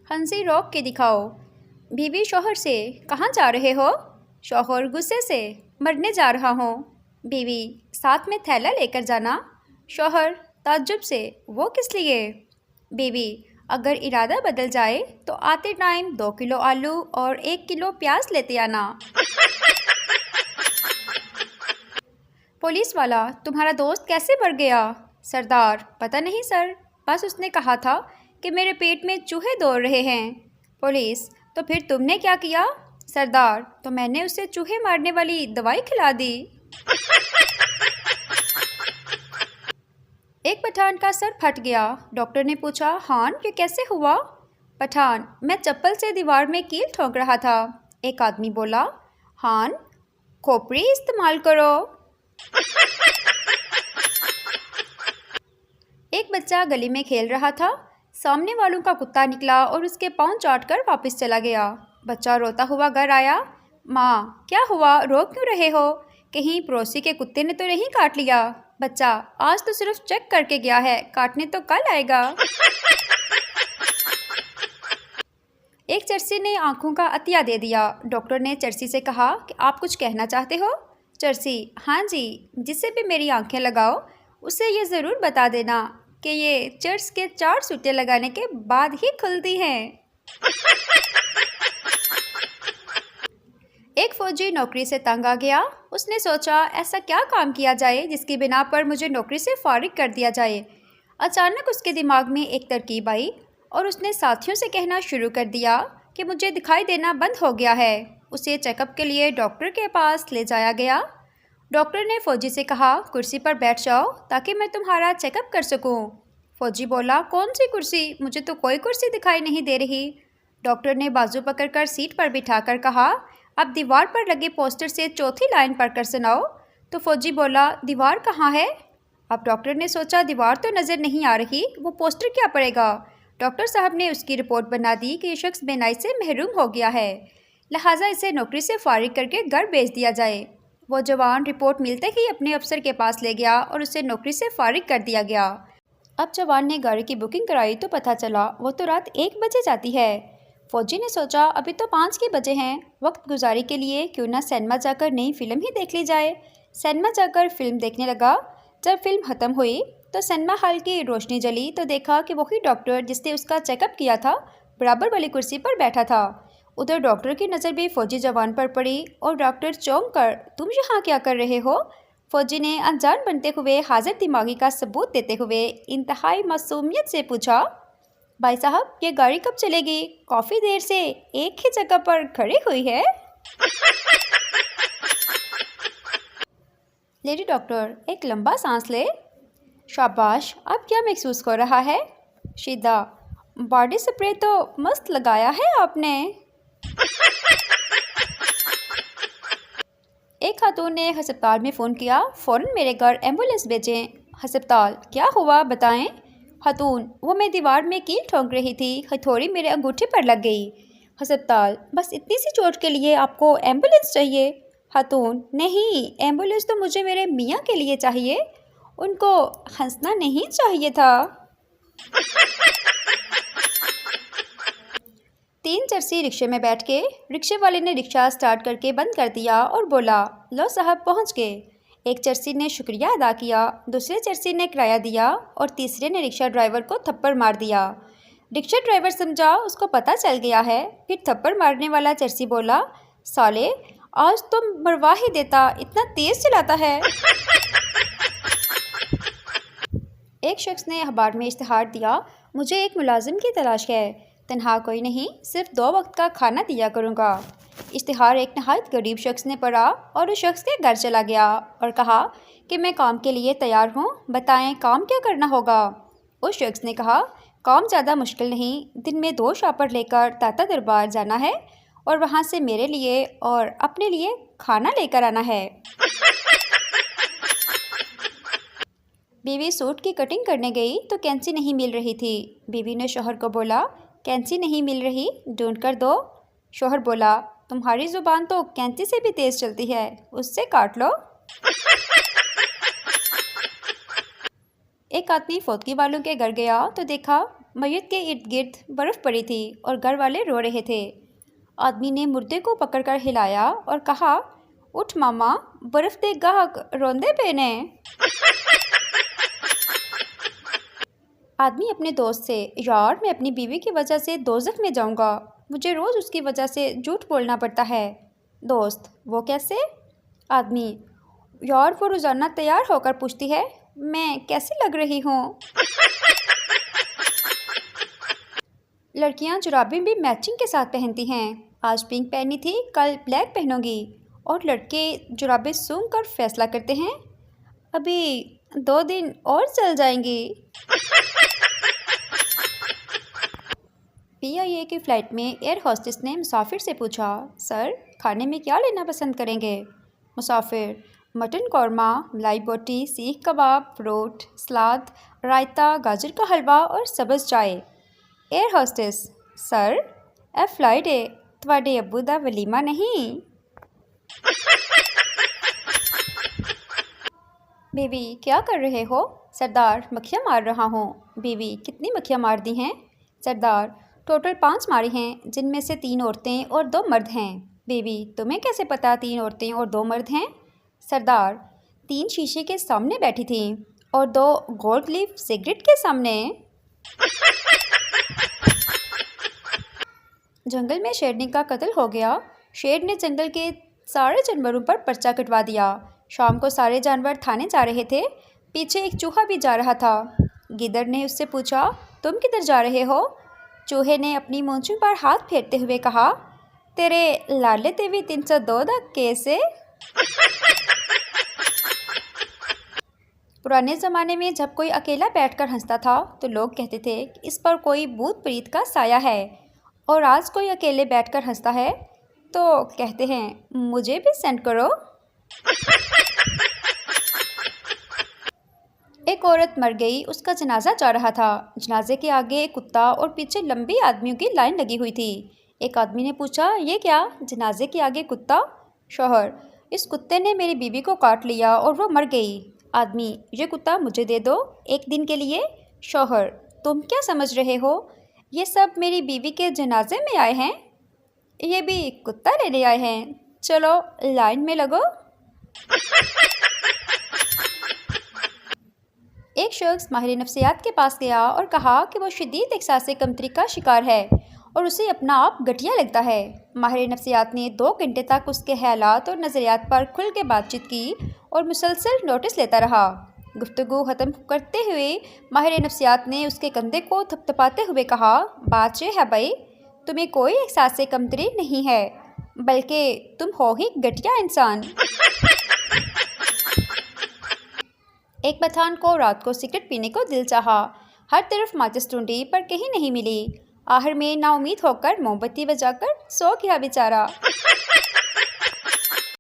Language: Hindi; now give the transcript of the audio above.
हंसी रोक के दिखाओ। बीवी शौहर से, कहाँ जा रहे हो? शौहर गुस्से से, मरने जा रहा हूँ। बीवी, साथ में थैला लेकर जाना। शौहर ताज्जुब से, वो किस लिए? बीवी, अगर इरादा बदल जाए तो आते टाइम 2 किलो आलू और 1 किलो प्याज लेते आना। पुलिस वाला, तुम्हारा दोस्त कैसे मर गया? सरदार, पता नहीं सर, बस उसने कहा था कि मेरे पेट में चूहे दौड़ रहे हैं। पुलिस, तो फिर तुमने क्या किया? सरदार, तो मैंने उसे चूहे मारने वाली दवाई खिला दी। एक पठान का सर फट गया। डॉक्टर ने पूछा, हान ये कैसे हुआ? पठान, मैं चप्पल से दीवार में कील ठोक रहा था। एक आदमी बोला, हान खोपड़ी इस्तेमाल करो। एक बच्चा गली में खेल रहा था। सामने वालों का कुत्ता निकला और उसके पाँव चाटकर वापस चला गया। बच्चा रोता हुआ घर आया। माँ, क्या हुआ, रो क्यों रहे हो? कहीं पड़ोसी के कुत्ते ने तो नहीं काट लिया? बच्चा, आज तो सिर्फ चेक करके गया है, काटने तो कल आएगा। एक चरसी ने आंखों का अतिया दे दिया। डॉक्टर ने चरसी से कहा कि आप कुछ कहना चाहते हो? चरसी, हाँ जी, जिससे भी मेरी आंखें लगाओ उसे ये ज़रूर बता देना कि ये चर्च के 4 सूटे लगाने के बाद ही खुलती हैं। एक फौजी नौकरी से तंग आ गया। उसने सोचा, ऐसा क्या काम किया जाए जिसकी बिना पर मुझे नौकरी से फारिग कर दिया जाए। अचानक उसके दिमाग में एक तरकीब आई और उसने साथियों से कहना शुरू कर दिया कि मुझे दिखाई देना बंद हो गया है। उसे चेकअप के लिए डॉक्टर के पास ले जाया गया। डॉक्टर ने फौजी से कहा, कुर्सी पर बैठ जाओ ताकि मैं तुम्हारा चेकअप कर सकूं। फौजी बोला, कौन सी कुर्सी? मुझे तो कोई कुर्सी दिखाई नहीं दे रही। डॉक्टर ने बाजू पकड़कर सीट पर बिठाकर कहा, अब दीवार पर लगे पोस्टर से चौथी लाइन पढ़कर सुनाओ। तो फौजी बोला, दीवार कहाँ है? अब डॉक्टर ने सोचा, दीवार तो नज़र नहीं आ रही, वो पोस्टर क्या पड़ेगा? डॉक्टर साहब ने उसकी रिपोर्ट बना दी कि ये शख्स बेनाई से महरूम हो गया है, लिहाजा इसे नौकरी से फारिग करके घर भेज दिया जाए। वो जवान रिपोर्ट मिलते ही अपने अफसर के पास ले गया और उसे नौकरी से फारिग कर दिया गया। अब जवान ने गाड़ी की बुकिंग कराई तो पता चला वो तो रात 1 बजे जाती है। फौजी ने सोचा, अभी तो 5 के बजे हैं, वक्त गुजारी के लिए क्यों ना सिनेमा जाकर नई फिल्म ही देख ली जाए। सिनेमा जाकर फिल्म देखने लगा। जब फिल्म ख़त्म हुई तो सिनेमा हॉल की रोशनी जली तो देखा कि वही डॉक्टर जिसने उसका चेकअप किया था बराबर वाली कुर्सी पर बैठा था। उधर डॉक्टर की नज़र भी फौजी जवान पर पड़ी और डॉक्टर चौंक कर, तुम यहाँ क्या कर रहे हो? फौजी ने अनजान बनते हुए हाजिर दिमागी का सबूत देते हुए इंतहाई मासूमियत से पूछा, भाई साहब ये गाड़ी कब चलेगी? काफ़ी देर से एक ही जगह पर खड़ी हुई है। लेडी डॉक्टर, एक लंबा सांस ले। शाबाश, अब क्या महसूस हो रहा है? शीदा, बॉडी स्प्रे तो मस्त लगाया है आपने। एक खातून ने हस्पताल में फ़ोन किया, फ़ौरन मेरे घर एम्बुलेंस भेजें। हस्पताल, क्या हुआ बताएं। खातून, वो मैं दीवार में कील ठोक रही थी, हथौड़ी मेरे अंगूठे पर लग गई। हस्पताल, बस इतनी सी चोट के लिए आपको एम्बुलेंस चाहिए? खातून, नहीं, एम्बुलेंस तो मुझे मेरे मियाँ के लिए चाहिए, उनको हंसना नहीं चाहिए था। 3 चरसी रिक्शे में बैठ के, रिक्शे वाले ने रिक्शा स्टार्ट करके बंद कर दिया और बोला, लो साहब पहुंच गए। एक चरसी ने शुक्रिया अदा किया, दूसरे चरसी ने किराया दिया और तीसरे ने रिक्शा ड्राइवर को थप्पड़ मार दिया। रिक्शा ड्राइवर समझा उसको पता चल गया है। फिर थप्पड़ मारने वाला चरसी बोला, साले आज तो मरवा ही देता, इतना तेज़ चलाता है। एक शख्स ने अखबार में इश्तिहार दिया, मुझे एक मुलाजिम की तलाश है, तनहा कोई नहीं, सिर्फ 2 वक्त का खाना दिया करूँगा। इश्तिहार एक नहायत गरीब शख्स ने पढ़ा और उस शख्स के घर चला गया और कहा कि मैं काम के लिए तैयार हूँ, बताएं काम क्या करना होगा। उस शख्स ने कहा, काम ज़्यादा मुश्किल नहीं, दिन में 2 शॉपर लेकर ताता दरबार जाना है और वहाँ से मेरे लिए और अपने लिए खाना लेकर आना है। बीवी सूट की कटिंग करने गई तो कैंची नहीं मिल रही थी। बीवी ने शौहर को बोला, कैंची नहीं मिल रही, ढूंढ कर दो। शौहर बोला, तुम्हारी ज़ुबान तो कैंची से भी तेज़ चलती है, उससे काट लो। एक आदमी फौतगी वालों के घर गया तो देखा मैयत के इर्द गिर्द बर्फ़ पड़ी थी और घर वाले रो रहे थे। आदमी ने मुर्दे को पकड़कर हिलाया और कहा, उठ मामा, बर्फ़ दे गाहक रोंदे पे ने। आदमी अपने दोस्त से, यार मैं अपनी बीवी की वजह से दोज़ख में जाऊंगा, मुझे रोज़ उसकी वजह से झूठ बोलना पड़ता है। दोस्त, वो कैसे? आदमी, यार वो रोज़ाना तैयार होकर पूछती है, मैं कैसी लग रही हूँ। लड़कियां जुराबें भी मैचिंग के साथ पहनती हैं, आज पिंक पहनी थी कल ब्लैक पहनूंगी। और लड़के जुराबें सूंघ कर फैसला करते हैं, अभी 2 दिन और चल जाएंगी। PIA की फ़्लाइट में एयर होस्टेस ने मुसाफिर से पूछा, सर खाने में क्या लेना पसंद करेंगे? मुसाफिर, मटन कौरमा, मलाई बोटी, सीख कबाब, फ्रूट, सलाद, रायता, गाजर का हलवा और सब्ज़ चाय। एयर होस्टेस, सर ए फ्लाइट है, तुम्हारे अब्बू दा वलीमा नहीं। बीवी, क्या कर रहे हो? सरदार, मक्खियाँ मार रहा हूँ। बीवी, कितनी मक्खियाँ मार दी हैं? सरदार, टोटल 5 मारी हैं, जिनमें से 3 औरतें और 2 मर्द हैं। बीवी, तुम्हें कैसे पता 3 औरतें और 2 मर्द हैं? सरदार, 3 शीशे के सामने बैठी थीं और 2 गोल्ड लीफ सिगरेट के सामने। जंगल में शेरनी का कत्ल हो गया। शेर ने जंगल के सारे जानवरों पर पर्चा कटवा दिया। शाम को सारे जानवर थाने जा रहे थे, पीछे एक चूहा भी जा रहा था। गिद्ध ने उससे पूछा, तुम किधर जा रहे हो? चूहे ने अपनी मूंछों पर हाथ फेरते हुए कहा, तेरे लाडले तेवी 302 दा केस है। पुराने ज़माने में जब कोई अकेला बैठकर हंसता था तो लोग कहते थे कि इस पर कोई भूत प्रीत का साया है, और आज कोई अकेले बैठकर हंसता है तो कहते हैं, मुझे भी सेंड करो। एक औरत मर गई, उसका जनाजा जा रहा था। जनाजे के आगे एक कुत्ता और पीछे लंबी आदमियों की लाइन लगी हुई थी। एक आदमी ने पूछा, ये क्या, जनाजे के आगे कुत्ता? शौहर, इस कुत्ते ने मेरी बीवी को काट लिया और वो मर गई। आदमी, ये कुत्ता मुझे दे दो 1 दिन के लिए। शौहर, तुम क्या समझ रहे हो, ये सब मेरी बीवी के जनाजे में आए हैं, ये भी कुत्ता लेने आए हैं, चलो लाइन में लगो। एक शख्स माहिर नफ्सियात के पास गया और कहा कि वो शदीद एहसास कमतरी का शिकार है और उसे अपना आप घटिया लगता है। माहिर नफ्सियात ने 2 घंटे तक उसके ख्यालात और नज़रियात पर खुल के बातचीत की और मुसलसल नोटिस लेता रहा। गुफ्तगू ख़त्म करते हुए माहिर नफ्सियात ने उसके कंधे को थपथपाते हुए कहा, बात यह है भाई, तुम्हें कोई एहसास कमतरी नहीं है, बल्कि तुम हो ही घटिया इंसान। एक पठान को रात को सिगरेट पीने को दिल चाहा। हर तरफ माचिस ढूंढी पर कहीं नहीं मिली। आखिर में नाउमीद होकर मोमबत्ती बजाकर सो गया बेचारा।